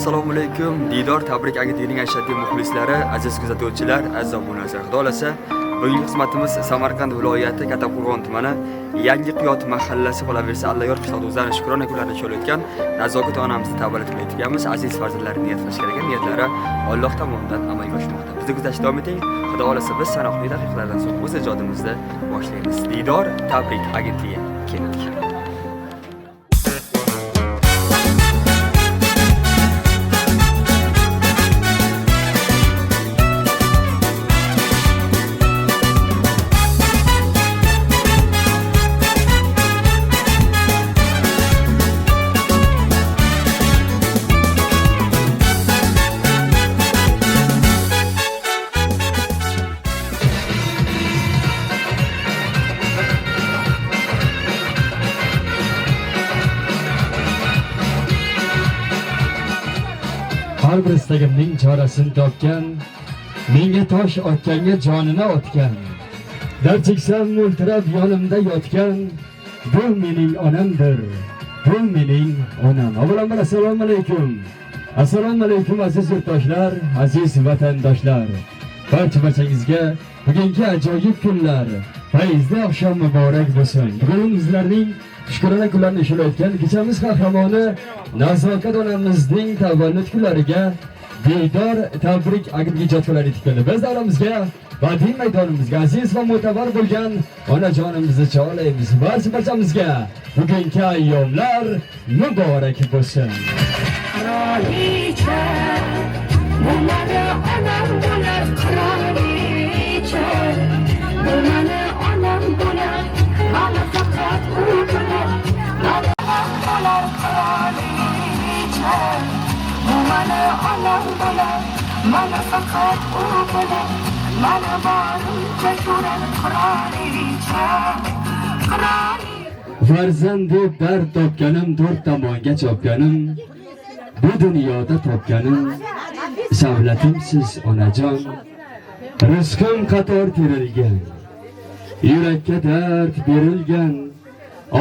Assalomu alaykum. Didor tabrik agentligining ashaddiy muxlislari, aziz kuzatuvchilar, aziz obunachilar. Xudo xolasa, bugungi xizmatimiz Samarqand viloyati Kattaqo'rg'on tumani Yangi Qiyot mahallasi qolaversa Allayor qishloq o'zlari shukrona kunlarida ishlayotgan Nazokat onamizni tavallud etganmiz. Aziz farzandlarni niyat qilish kerak, niyatlari Alloh tomonidan amalga oshmoqda. Bizni kuzatishda davom eting. Xudo xolasa biz sanoqli daqiqalardan so'ng o'z ijodimizni boshlaymiz. Didor tabrik agentligi keldik. Har bir istagimning chorasini topgan, menga tosh otganga jonini otgan, dard cheksam mo'ltirab yonimda yotgan, bu mening onamdir, bu mening onam. Avvalambor assalomu alaykum. Assalomu alaykum aziz yurtdoshlar, aziz vatandoshlar. Barchangizga bugungi ajoyib kunlar, fayzli oqshom muborak bo'lsin. Bugun bizlarning shukrona kunlarini ishlayotgan kechamiz qahramoni Nazokat onamizning tavallud kunlariga Didor tabrik agentligi ijodkorlari yetib keldi. Biz davramizga Vadim maydonimizga aziz va mo'tabar bo'lgan onajonimizni chorlaymiz. Barchamizga bugungi ayyomlar muborak bo'lsin. Qirolicha, bu mani onam bo'lar, qirolicha, bu mani onam bo'lar, mana faqat u bo'lar, mana bo'lar qirolicha, bu mani onam bo'lar, mana faqat u bo'lar, mana borimcha ko'rar qirolicha, qirolicha. Farzand deb dard topganim, to'rt tomonga chopganim, bu dunyoda topganim savlatimsiz onajon. Rizqim qator terilgan, yurakka dard berilgan,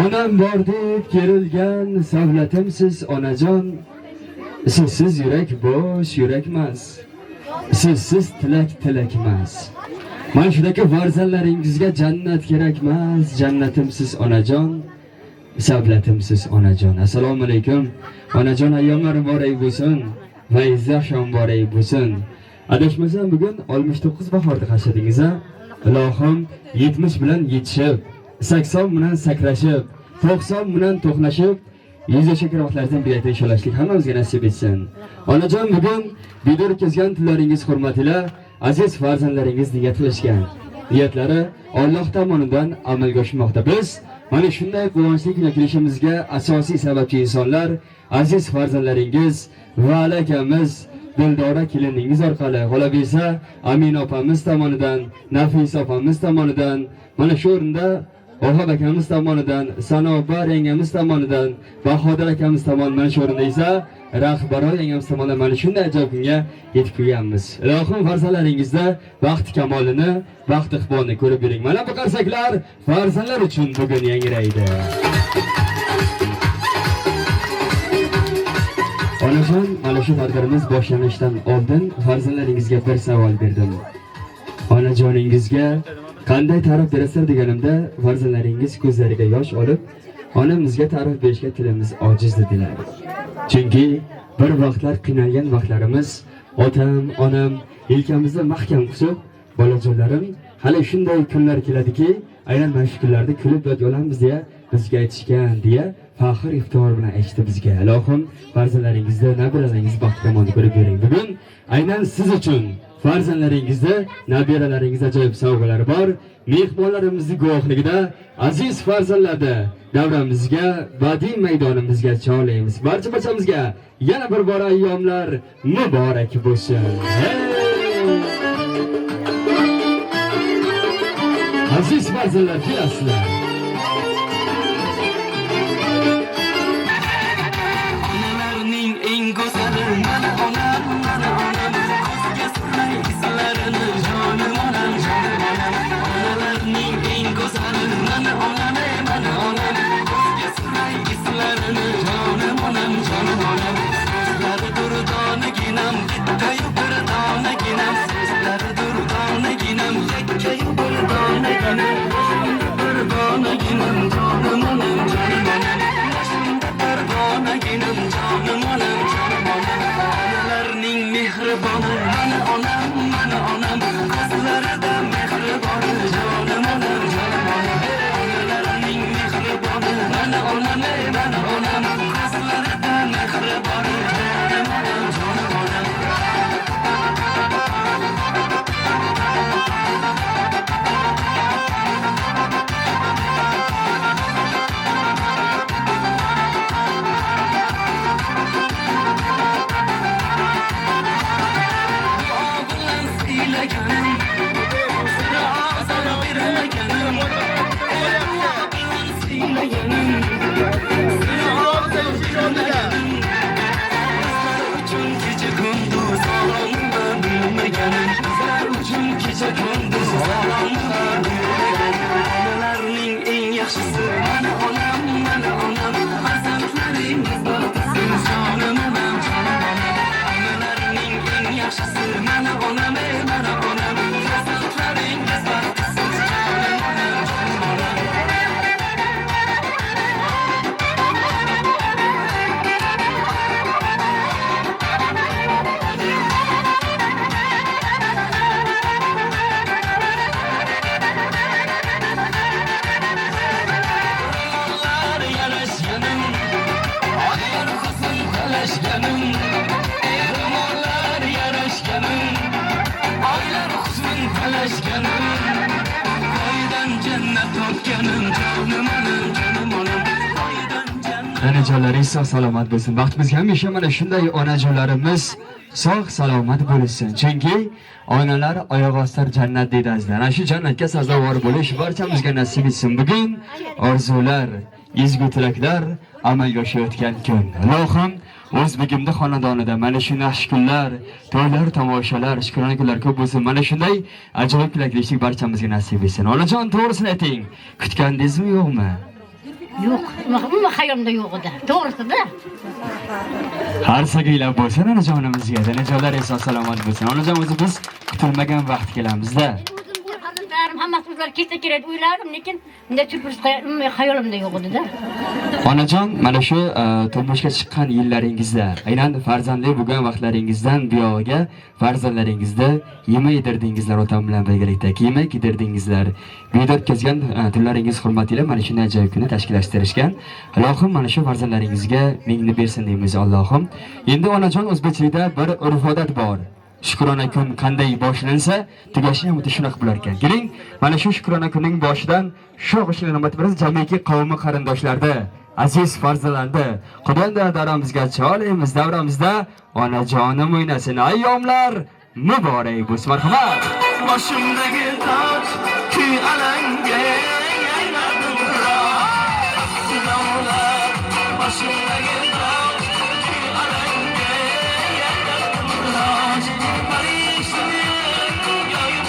onam bor deb kerilgan savlatimsiz onajon. Sizsiz yurak bo'sh yurakmas, sizsiz tilak tilakmas. Mana shunday farzandlaringizga jannat kerakmas, jannatimsiz onajon, savlatimsiz onajon. Assalomu alaykum. Onajon, ayyomlar muborak bo'lsin, fayzli oqshom muborak bo'lsin. Adashmasam bugun 69 bahorda qashadingiz a? Ilohim 70 bilan yetishib, 80 bilan sakrashib, 90 bilan to'qnashib, 100 yoshga kirmoqlardan birlikda ishlashlik hammamizga nasib etsin. Onajon, bugun Didor kezgan kunlaringiz hurmatila aziz farzandlaringiz niyat qilishgan. Niyatlari Alloh tomonidan amalga oshmoqda. Biz mana shunday quvonchli kunga kelishimizga asosiy sababchi insonlar aziz farzandlaringiz va akamiz Dildora keliningiz orqali, qolaversa Amin opamiz tomonidan, Nafis opamiz tomonidan, mana shu o'rinda Orhab akamiz tomonidan, Sanobar yangamiz tomonidan, Bahodir akamiz tomonidan, mana shu o'rinda esa Rahbaro yangamiz tomonidan mana shunday ajoyib kunga yetib kelganmiz. Ilohim farzandlaringizda baxt kamolini, baxt iqbolini ko'rib yuring. Mana bu qarsaklar farzandlar uchun bugun yangraydi. Onajon, mana shu tadbirimiz boshlanishdan oldin farzandlaringizga bir savol berdim. Onajoningizga qanday ta'rif berasizlar deganimda, farzandlaringiz ko'zlariga yosh olib, onamizga ta'rif berishga tilimiz ojiz dedilar. Chunki bir vaqtlar qiynalgan vaqtlarimiz, otam, onam yelkamizda mahkam qisib, bolajonlarim, hali shunday kunlar keladiki, aynan mana shu kunlarda kulib yod olamiz deya bizga aytishgan deya faxr iftixor bilan aytdi bizga. Ilohim farzandlaringizda nabiralaringiz baxt tomonni ko'rib bering. Bugun aynan siz uchun farzandlaringizda, nabiralaringizda ajoyib sovg'alar bor. Mehmonlarimizning guvohligida aziz farzandlarni davramizga, Vadim maydonimizga chorlaymiz. Barchamizga yana bir bor ayyomlar muborak bo'lsin. Aziz farzandlar, kelasizlar. Onalarning eng go'zali mana onam, mana onam, ko'zga surmay izlarini jonim onam, jonim onam. Onalarning eng go'zali mana onam, mana onam, ko'zga surmay izlarini jonim onam, jonim onam. Sizlar durdo Onajonlaringiz sog' salomat bo'lsin. Baxtimizga hamisha mana shunday onajonlarimiz sog' salomat bo'lsin. Chunki onalar oyoq ostida jannat deydi azizlar. Ana shu jannatga sazovor bo'lish barchamizga nasib etsin. Bugun orzular, ezgu tilaklar amalga oshayotgan kun. Allohim O'zbekimda xonadonida mana shu yaxshi kunlar, to'ylar, tomoshalar, shukrona kunlar ko'p bo'lsin. Mana shunday ajoyib tilaklar barchamizga nasib etsin. Onajon, to'g'risini ayting. Kutgandingizmi, yo'qmi? Yo'q, umuman hayolimda yo'q edi. To'g'risida. Har sagiylab bo'lsin onajonimizga. Onajonlar esa salomat bo'lsin. Onajon, o'zi biz kutilmagan vaqt kelamizda. Hammasi o'zlari ketsa kerak o'yladim, lekin bunday turmush hayolimda yo'q edi-da. Onajon, mana shu turmushga chiqqan yillaringizda, aynan farzandli bo'lgan vaqtlaringizdan buyog'iga farzandlaringizda yema yedirdingizlar otam bilan birgalikda, kiyim kiydirdingizlar. Bu yerda o'tkazgan tunlaringiz hurmatiga mana shunday ajoyib kunni tashkillashtirishgan. Allohim mana shu farzandlaringizga mingni bersin deymiz Allohim. Endi onajon, o'zbekchilikda bir urf-odat bor. Shukrona kun qanday boshlansa, tugashi ham o'ta shunaqa bo'lar ekan. Keling, mana shu shukrona kunning boshidan shu o'g'ishlar navbatimiz jamiki qavmi qarindoshlarda, aziz farzandlarda, Xudoda daramizga cholaymiz, davramizda onajonim o'ynasin. Ayyomlar muborak bo'lsin. Marhamat. Boshimdagi toj kuy alanga aylandim Sinovlar boshimdagi toj kuy alanga aylandim Parishni yoyib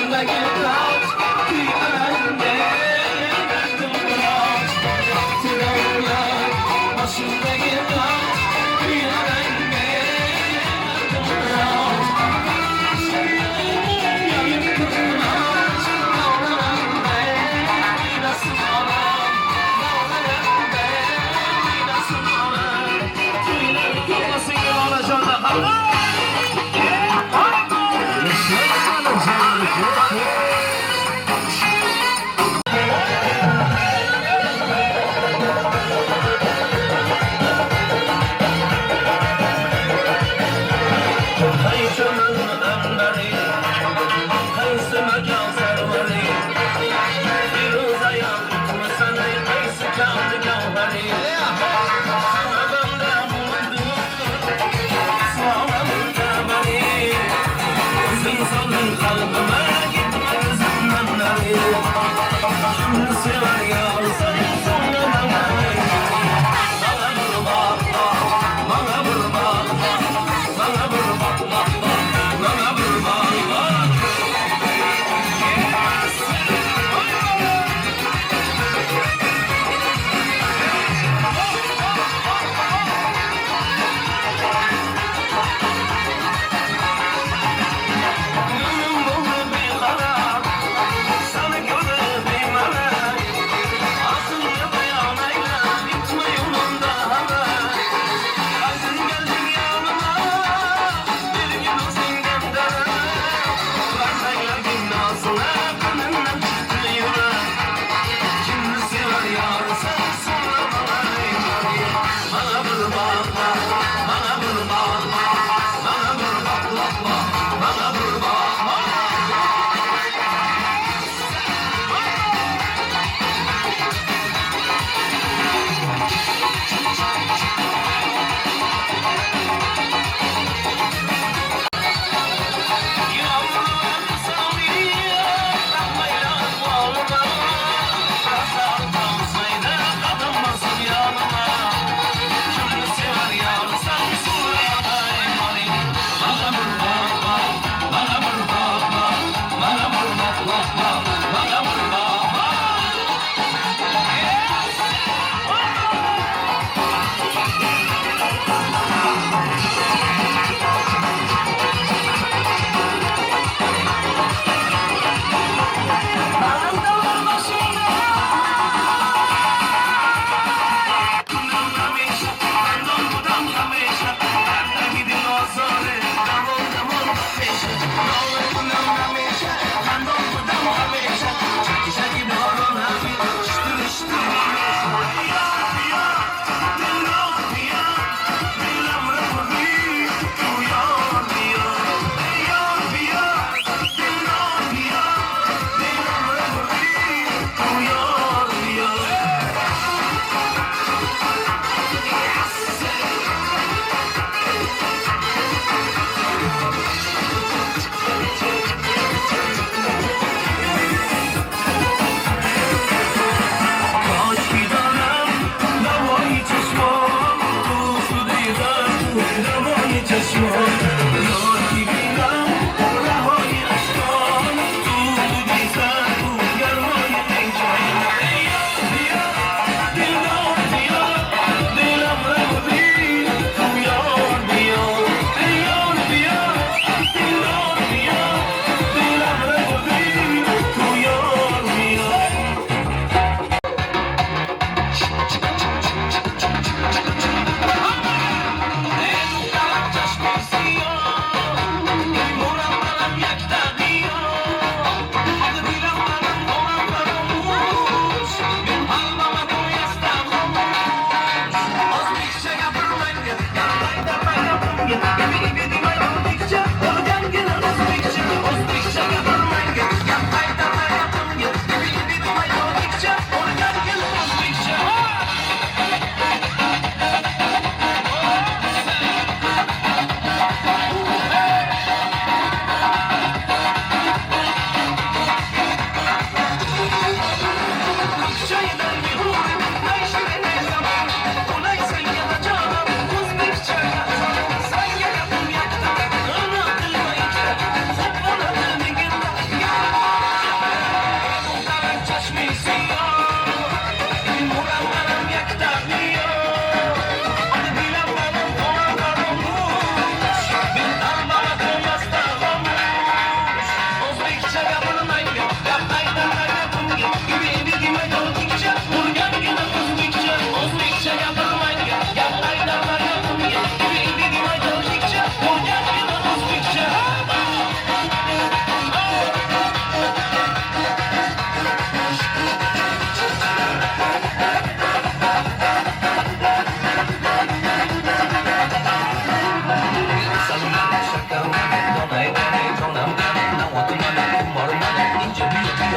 başındaki taç kıyarında Tırnaklar başındaki taç kıyarında Yayıp kırnaç dağlarında Nasıl alan dağlarında Nasıl alan Tüyler kafasıyla alacağına Allah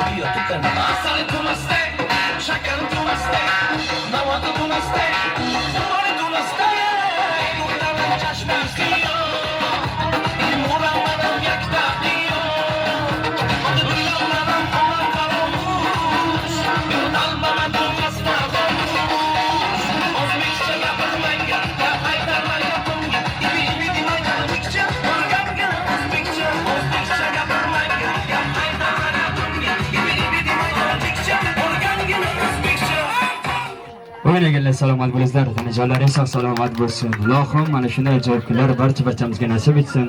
Asali tuniste, şeker tuniste, navadı tuniste, duvarı tuniste, nurların çeşme istiyor, muramların yakta diyor, adı duyulanların ona kalmış, yurdal bana tunasma olmuş, ozmikçe yapılmayın, ya haydarlar yapılmayın, ibi ibi dinaylarımikçe, organ ozmikçe yapılmayın, ya haydarlar yapılmayın, ibi ibi dinaylarımikçe, organ o'zbekcha. O'ynaganlar salomat bo'linglar, tanajonlaringiz sog' salomat bo'lsin. Ilohim mana shunday ajoyib kunlar barchamizga nasib etsin.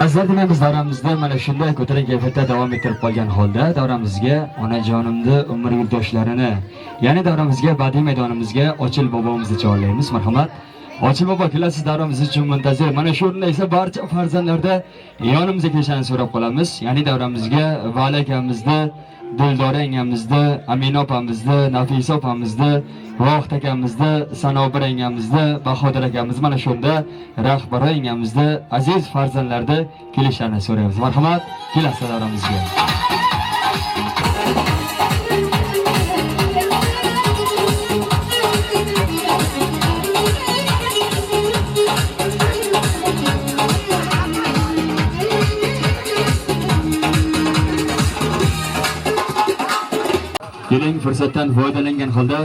Azizlar, biz davramizda mana shunday ko'tarinki kayfiyatda davom ettirib qolgan holda davramizga onajonimni umr yurdoshlarini, ya'ni davramizga badiiy maydonimizga Ochil bobomizni chorlaymiz. Marhamat. Ochil bobo, kelasiz davramiz uchun muntazir. Mana shu o'rinda esa barcha farzandlarda yonimizga kelishini so'rab qolamiz. Ya'ni davramizga Vali akamizni, Dildora engamizni, Amina opamizni, Nafisa opamizni, Vohid akamizni, Sanobir engamizni, Bahodir akamizni, mana shunda rahbari engamizni, aziz farzandlarda kelishlarini so'raymiz. Marhamat, kelasiz davramizga. Keling, fursatdan foydalangan holda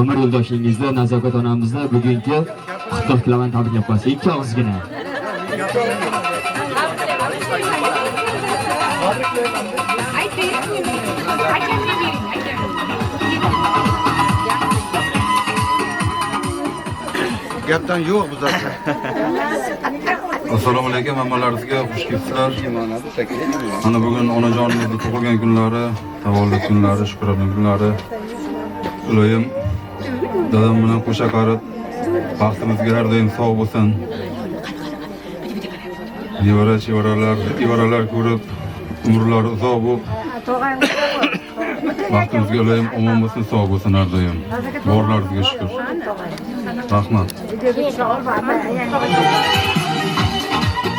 umr yo'ldoshingizni, Nazokat onamizni bugungi qutlug' qilaman, tabriklab qo'yasiz. Ikki og'izgina. Gapdan yo'q bizlarda. Assalomu alaykum, hammalaringizga xush kelibsizlar. Mana bugun onajonimizning tug'ilgan kunlari, tavallud kunlari, shukrona kunlari. Iloyim dadam bilan qo'sha qarib, baxtimizga har doim sog' bo'lsin. Nevara-chevaralar ko'rib, umrlari uzoq bo'lib, baxtimizga iloyim omon bo'lsin, sog' bo'lsin har doim. Borlaringizga shukr. Rahmat.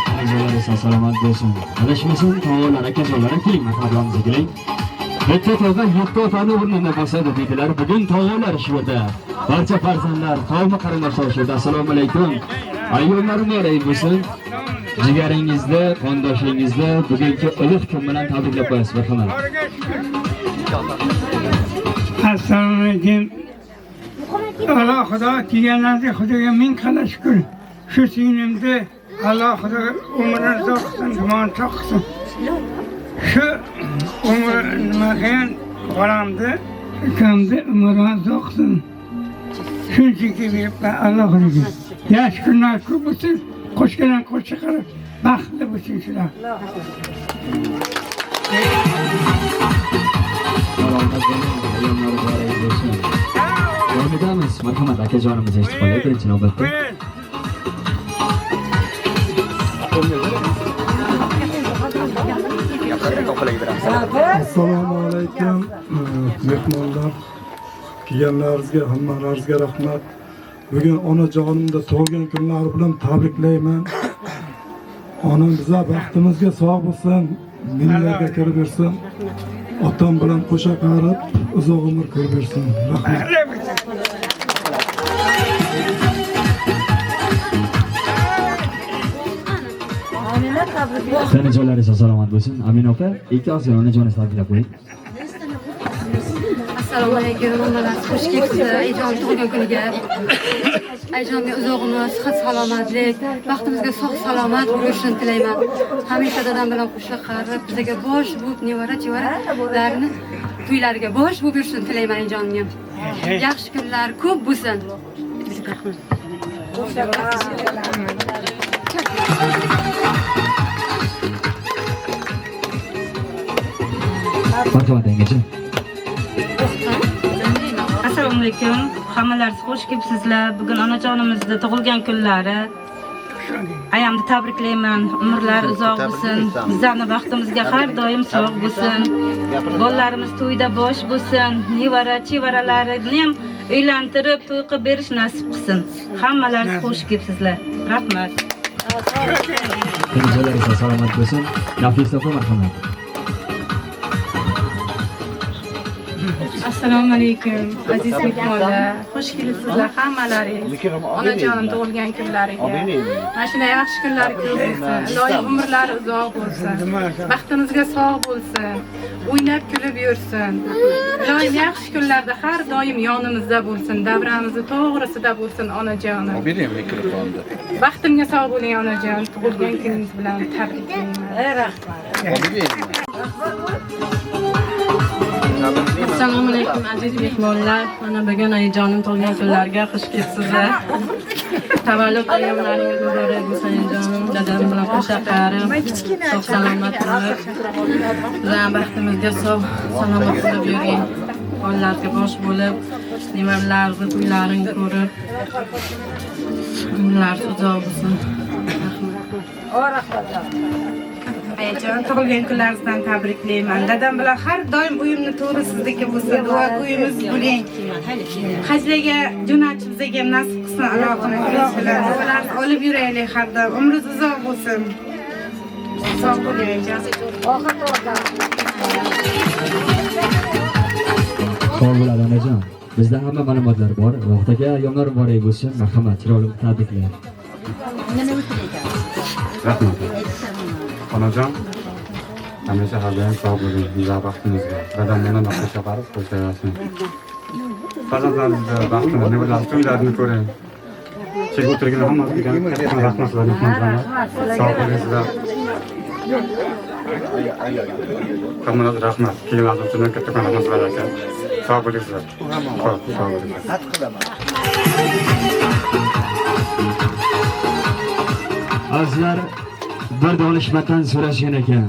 Tanajonlaringiz salomat bo'lsin. Adashmasin, tog'alar, akajonlar, keling, marhamatlarimizni keling. Bitta tog'a yetti otani o'rnida bosadi deydilar. Bugun tog'alar shu yerda. Barcha farzandlar, qavmi qarindoshlar shu yerda. Assalomu alaykum. Ayollarimiz alaykum bo'lsin. Jigaringizda, qondoshingizda bugungi ulug' kun bilan tabriklab qo'yasiz, marhamat. Assalomu alaykum. Allah Xudo kelganlarga Xudoga ming qadar shukr. Shu singlimni Allah Xudo umrini uzoq qilsin, gumon toq qilsin. Shu umr nima qilgan bolamni, ukamni umrini uzoq qilsin. Shunchaki beribman Allah Xudoga. Yaxshi kunlar ko'p bo'lsin, qo'shgan qo'shiq qilib, baxtli bo'lsin shular. Salomat bo'ling, ayollar bo'lsin. Yonidamiz, marhamat, akajonimiz eshitib qoldi birinchi navbatda. Assalomu alaykum, mehmonlar, kelganlaringizga, hammalaringizga rahmat. Bugun onajonimni tug'ilgan kunlari bilan tabriklayman. Onam bizlar baxtimizga sog' bo'lsin, minlarga kirib bersin. Otam bilan qo'sha qarib, uzoq umr ko'rib bersin. Rahmat. Tanajonlaringiz salomat bo'lsin. Amina opa, ikki og'iz onajoningizni tabriklab qo'ying. Assalomu alaykum, onalar, xush kelibsiz ayjon tug'ilgan kuniga. Ayjonga uzoq umr, sihat, salomatlik, baxtimizga sog' salomat bo'lishini tilayman. Hamisha dadam bilan qo'shiq qarib, bizga bosh bo'lib, nevara-chevaralarni to'ylariga bosh bo'lib yurishini tilayman ayjonga. Yaxshi kunlar ko'p bo'lsin. Marhamat, yangacha. Assalomu alaykum. Hammalaringiz xush kelibsizlar. Bugun onajonimizning tug'ilgan kunlari. Ayamni tabriklayman. Umrlar uzoq bo'lsin. Bizlarning baxtimizga har doim sog' bo'lsin. Bolalarimiz to'yda bosh bo'lsin. Nevara, chevaralarini ham uylantirib, to'y qilib berish nasib qilsin. Hammalaringiz xush kelibsizlar. Rahmat. Tanajonlaringiz salomat bo'lsin. Nafisa opa, marhamat. Assalomu alaykum aziz mehmonlar. Xush kelibsizlar hammalaringiz. Onajonim tug'ilgan kunlariga. Mana shunday yaxshi kunlar ko'p bo'lsin. Iloyim umrlari uzoq bo'lsin. Baxtimizga sog' bo'lsin. O'ynab kulib yursin. Iloyim yaxshi kunlarda har doim yonimizda bo'lsin. Davramizni to'g'risida bo'lsin onajonim. Baxtimga sog' bo'ling onajon. Tug'ilgan kuningiz bilan tabriklayman. Rahmat. Assalomu alaykum aziz mehmonlar. Mana bugun onajonim tug'ilgan kunlarga xush kelibsizlar. Tavallud ayyomlaringiz muborak bo'lsin onajonim. Dadam bilan qo'sha qarib, sog' salomat bo'lib, bizning baxtimizga sog' salomat bo'lib yuring. Onlarga bosh bo'lib, nimalarni to'ylarini ko'rib, umrlar uzoq bo'lsin. Ayajon tug'ilgan kunlaringizdan tabriklayman. Dadam bilan har doim uyimni to'g'ri sizniki bo'lsin. Duo uyimiz bo'ling. Hajlarga jo'natib bizga nasib qilsin Allohning bilan. Duolarni olib yuraylik har doim. Umringiz uzoq bo'lsin. Sog' bo'ling. Sog' bo'ladi onajon. Bizda hamma ma'lumotlar bor. Vaqtga ayyomlar muborak bo'lsin. Marhamat, chiroyli tabriklar. Rahmat. Onajon, hamisha har doim sog' bo'ling, bizlar baxtimizga. Dadam bilan qo'sha qarib qo'shaversin. Farzandlaringizni baxtini, nevalarni to'ylarini ko'ring. Chek o'tirgan hammasiga katta rahmat qilaman. Sog' bo'linglar. Hammaga rahmat. Kelganlar uchun katta rahmat qilaman. Sog' bo'linglar. Sog' bo'linglar. Azlar bir donishmanddan so'rashgan ekan.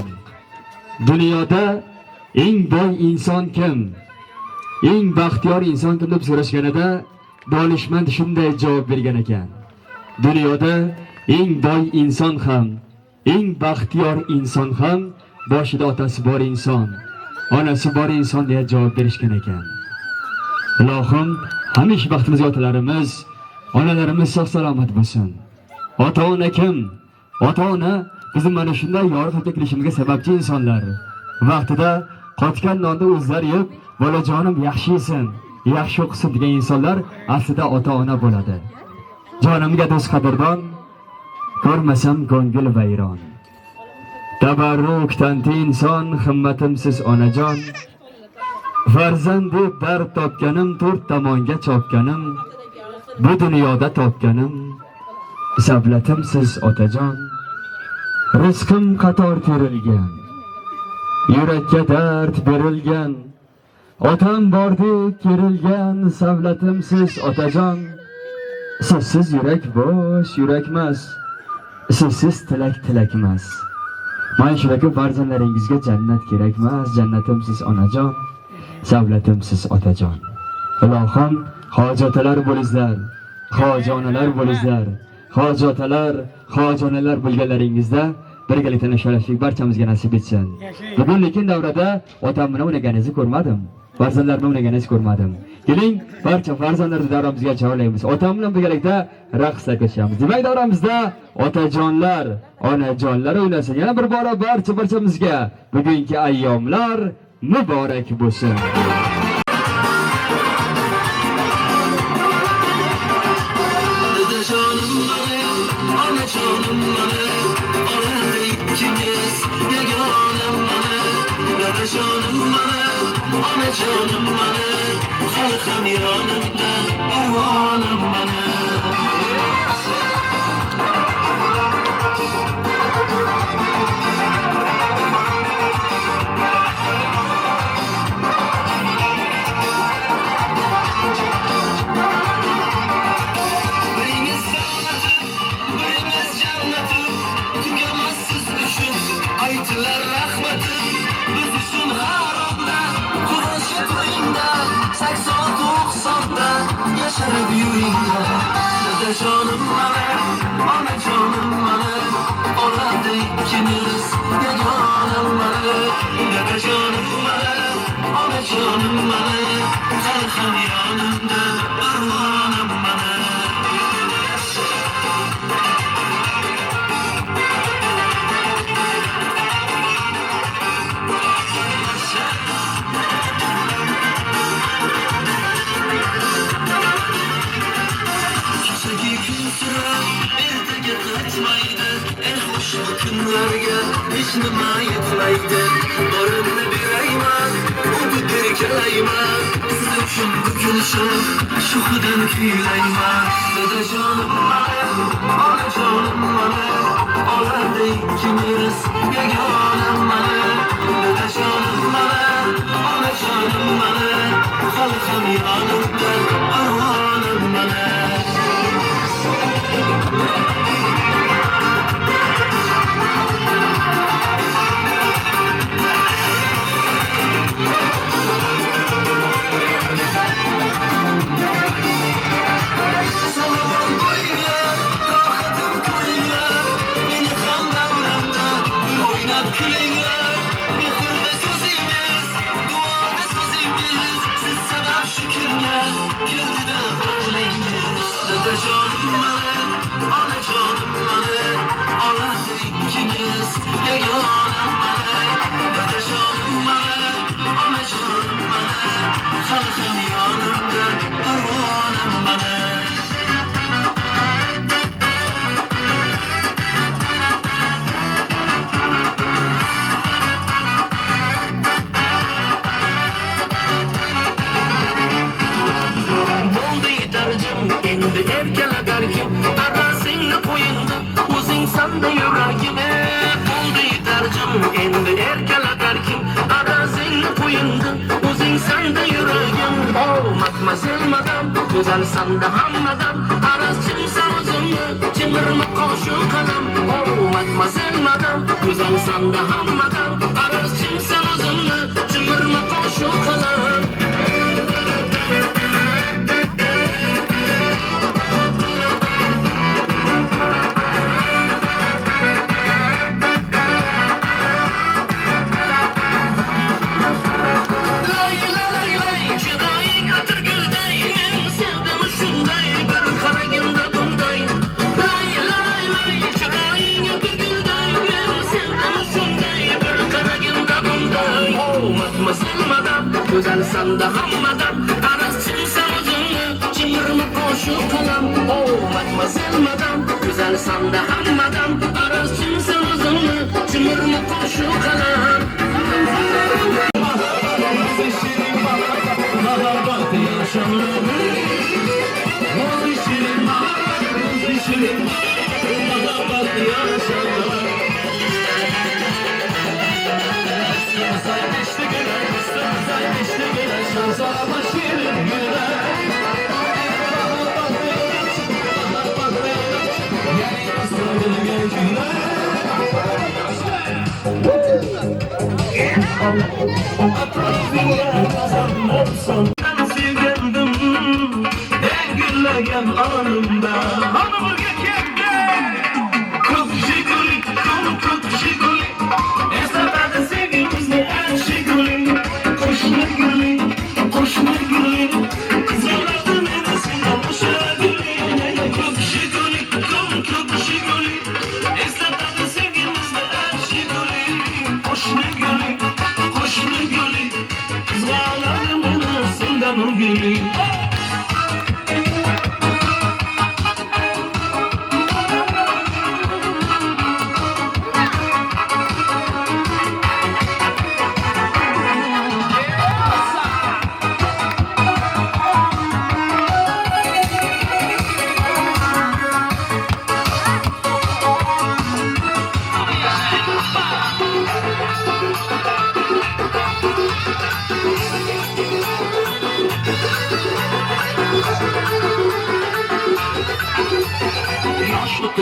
Dunyoda eng boy inson kim? Eng baxtiyor inson kim deb so'rashganida donishmand shunday javob bergan ekan. Dunyoda eng boy inson ham, eng baxtiyor inson ham boshida otasi bor inson, onasi bor inson deya javob berishgan ekan. Ilohim hamisha baxtimizga otalarimiz, onalarimiz sog' salomat bo'lsin. Ota-ona kim? Ota-ona bizim mana shunday yorug' kelishimizga sababchi insonlar. Vaqtida qotgan nonni o'zlari yeb, bolajonim yaxshi yesin, yaxshi o'qisin degan insonlar aslida ota-ona bo'ladi. Jonimga do'st qadrdon, ko'rmasam ko'ngil vayron. Tabarruk tanti inson, himmatimsiz onajon. Farzandi dard topganim, to'rt tomonga chopganim, bu dunyoda topganim, savlatimsiz otajon. Rizqim qator terilgan, yurakka dard berilgan, otam bordek kerilgan, savlatimsiz otajon. Sizsiz yurak bosh yurakmas, sizsiz tilak tilakmas. Mana shunaqa farzandlaringizga jannat kerakmas, jannatimsiz onajon, savlatimsiz otajon. Ilohim hojotalar bo'linglar, hojonalar bo'linglar. Hojonalar bo'lganlaringizda birgalikda nishonlashlik barchamizga nasib etsin. Bugun lekin davrada otam bilan o'ynaganimizni ko'rmadim. Farzandlar bilan o'ynaganimizni ko'rmadim. Keling, barcha farzandlarni davramizga chorlaymiz. Otam bilan birgalikda raqsga ko'chamiz. Demak, davramizda otajonlar, onajonlar o'ynasin. Yana bir bora barchamizga bugungi ayyomlar muborak bo'lsin. Canım bana, halkım yanımda, arvanım bana. Birimiz sağlatı, birimiz cenneti, tükenmezsiz düşün, aytılar rahmeti, biz üçün harabda. Sakson to'qsonda yasharib yuringlar. Dadajonim mana, onajonim mana, onada ikkimiz yagonam mana. Dadajonim mana, onajonim mana, har ham yonimda arvonim mana. nima yetmaydi borimni berayman u berkalayman siz uchun bukilishib shohidan kuylayman dadajonim mana onajonim mana olamda ikkimiz yagonam mana dadajonim mana onajonim mana hali ham yonimda arvonim mana endi erkalagar kim arasingni qo'yindi o'zing sanda yuragini bo'ldi yetarjim endi erkalagar kim arasingni qo'yindi o'zing sanda yuragim matmazel madam go'zal sanda hammadan araz chimsan o'zimni chimirma qo'shiq qalam matmazel madam go'zal sanda hammadan araz chimsan o'zimni chimirma qo'shiq qalam Güzel sanda hammadan araz chimsan o'zimni chimirma qo'shiq qalam matmazel madam güzel sanda hammadan araz chimsan o'zimni chimirma qo'shiq qalam Sevdim en güllagan anımda hanımı geçerdi kız şıkırık kız şıkırık esnafada sevgimizni en şıkırık koşma gülüm kızlardan enesinden boşa gülüm kız şıkırık esnafada sevgimizni en şıkırık koşma gülüm kızlardan enesinden gülüm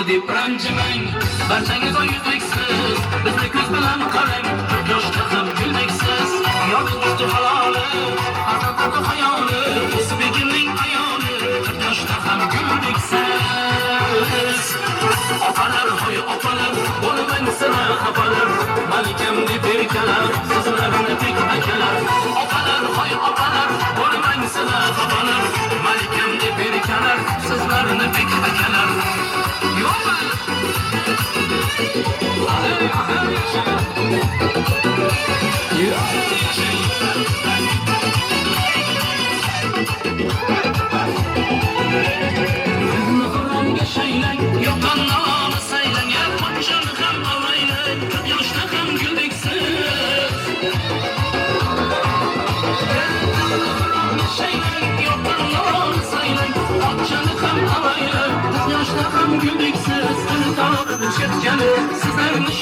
deb ranjimang barchangiz oyuzliksiz bizni ko'z bilan qarang yosh qizim guldiksiz yosh tushdi haloli farzandlarni xayoli o'zbekimning ayoli yoshda ham guldiksiz opalar hoy opalar bo'lmang sira xafalar malikam deb erkalar sizlarni bek akalar opalar hoy opalar bo'lmang sira xafalar malikam deb erkalar sizlarni bek akalar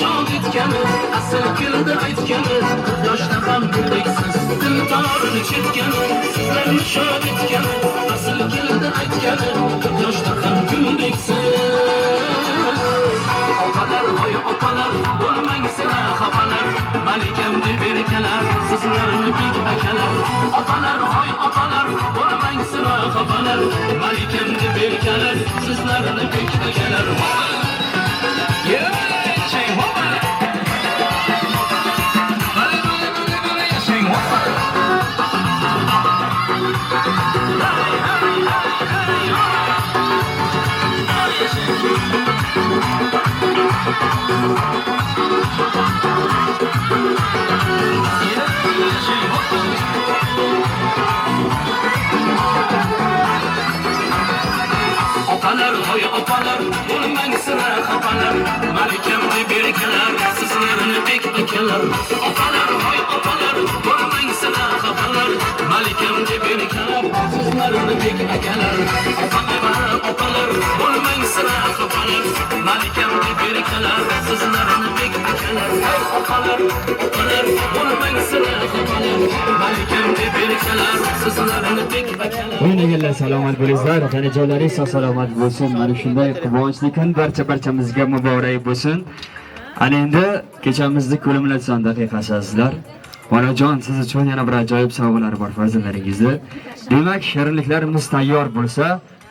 shod etgani asl keldi aytgani 40 yoshda ham bundaksiz dildorini chertgani sizlarni shod etgani asl keldi aytgani 40 yoshda ham bundaksiz opalar voy opalar bo'lmang sizlar xafalar malikamni berkalar sizlarni bek akalar opalar voy opalar bo'lmang sizlar xafalar malikamni berkalar sizlarni bek akalar Opalar, hoy opalar, bo'lmang sizlar xafalar malikamni berkalar sizlarni bek akalar opalar, hoy opalar, bo'lmang sizlar xafalar malikamni berkalar sizlarni bek akalar opalar, opalar, bo'lmang sizlar xafalar malikamni berkalar sizlarni bek akalar opalar, opalar, bo'lmang sizlar xafalar malikamni berkalar sizlarni bek akalar O'ynaganlar salomat bo'linglar, tana joylaringiz salomat bo'lsin. Mana shunday quvonchli kun barchamizga muborak bo'lsin. Ana endi kechamizni kulminatsion daqiqasizlar. Onajon, siz uchun yana bir ajoyib sovg'alar bor farzandlaringizni. Demak, shirinliklarimiz tayyor bo'lsa,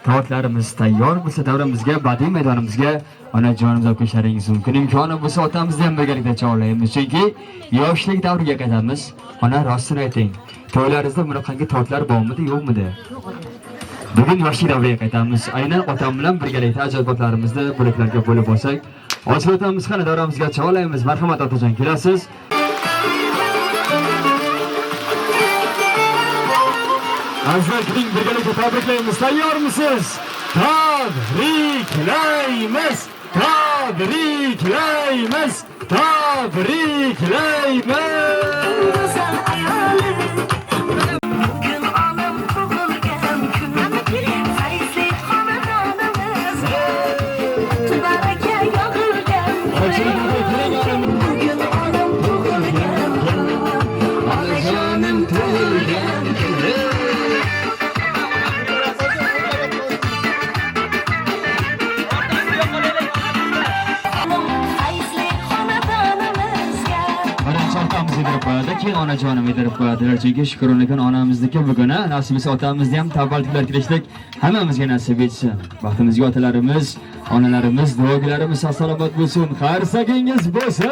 taotlarimiz tayyor bo'lsa, davramizga, badiiy maydonimizga onajonimiz olib kelishlaringiz mumkin. Imkoni bo'lsa, otamizni ham birgalikda chorlaymiz. Chunki yoshlik davriga qaytamiz. Ona, rostini ayting. To'ylaringizda bunaqangi taotlar bormidi, yo'qmidi? Bugun yoshlik davriga qaytamiz. Aynan otam bilan birgalikda ajoyibotlarimizni bo'laklarga bo'lib olsak, ochib o'tamiz, qani davramizga chorlaymiz. Marhamat otajon, kelasiz. Azizlar, birgalikda tabriklaymiz. Tayyormisiz? Tabriklaymiz. Tabriklaymiz. Tabriklaymiz. Keyin onajonim yedirib qo'yadilar. Chunki Shukronikan onamizniki bugun, nasib etsa otamizni ham tavalludlar kirishlik hammamizga nasib etsin. Vaqtimizga otalarimiz, onalarimiz, duogilarimiz salomat bo'lsin. Qarsagingiz bo'lsin.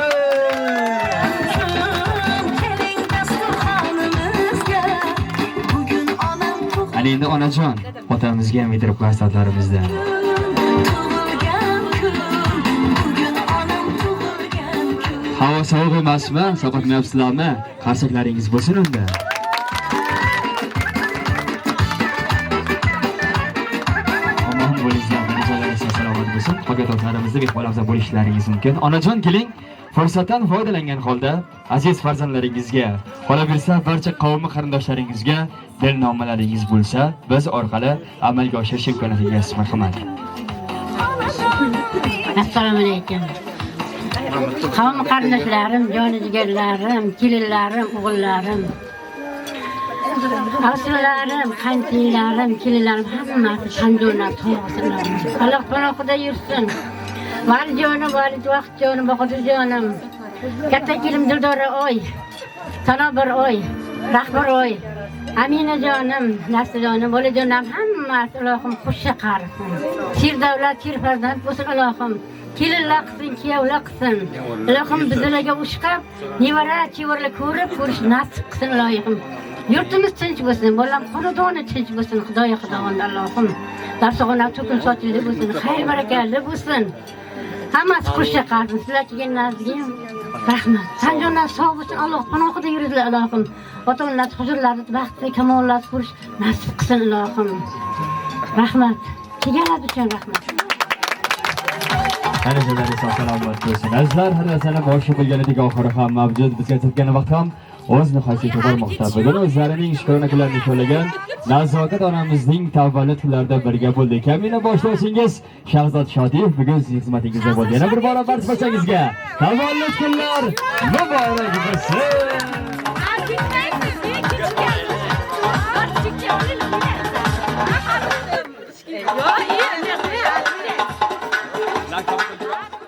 Ana endi onajon, otamizga ham yedirib qo'yasiz otlarimizdan. Havo sovuq emasmi? Sovqotmayapsizlarmi? Qarsaklaringiz bo'lsin unda. Omon bo'linglar, mijolaringiz salomat bo'lsin. Qolgan mehmonlarimizni bo'lishlaringiz mumkin. Onajon, keling, fursatdan foydalangan holda aziz farzandlaringizga, qolaversa barcha qavm qarindoshlaringizga dilnomalaringiz bo'lsa, biz orqali amalga oshirish imkoniyatiga egasiz. Marhamat. Assalomu alaykum. Qavm qarindoshlarim, jonijigarlarim, kelinlarim, o'g'illarim, avsilarim, qanchiylarim, kelinlarim hammasi qando'nat to'g'risinlar. Alloh panohida yursin. Valijonim, valid vaqtjonim, boqotirjonim. Katta kelim Dildora oy, Sanobar oy, Rahbar oy, Aminajonim, Nasrijonim, bolajonim hammasi Allohim xushcha qarisin. Sir davlat, sir farzand bo'lsin Allohim. Kelinlar qilsin, kuyovlar qilsin. Allohim bizlarga ushqab, nevara, chevarlar ko'rish nasib qilsin Allohim. Yurtimiz tinch bo'lsin, bolam xonadoni tinch bo'lsin. Xudoy xudovand Allohim. Darsxona to'kin sochildi bo'lsin, xayr barakali bo'lsin. Hammasi xushcha qilsin. Sizlar kelganlaringizga rahmat. Sanjonlar sog' bo'lsin, Alloh panohida yuringlar Allohim. Ota-onalar huzurlarida baxtli kamollar ko'rish nasib qilsin Allohim. Rahmat. Kelganlar uchun rahmat. Qanchalar salomat bo'lsin. Azizlar, har narsani boshi bo'lganidek oxiri ham mavjud. Bizga ketgan vaqt ham o'z nihoyasiga bormoqda. Bugun o'zlarining shukrona kunlarini to'lagan Nazokat onamizning tavallud kunlarida birga bo'ldik. Kamina boshlovchingiz Shahzod Shodiyev bugun sizning xizmatingizda bo'ldi. Yana bir bora barchangizga tavallud kunlar muborak bo'lsin. Like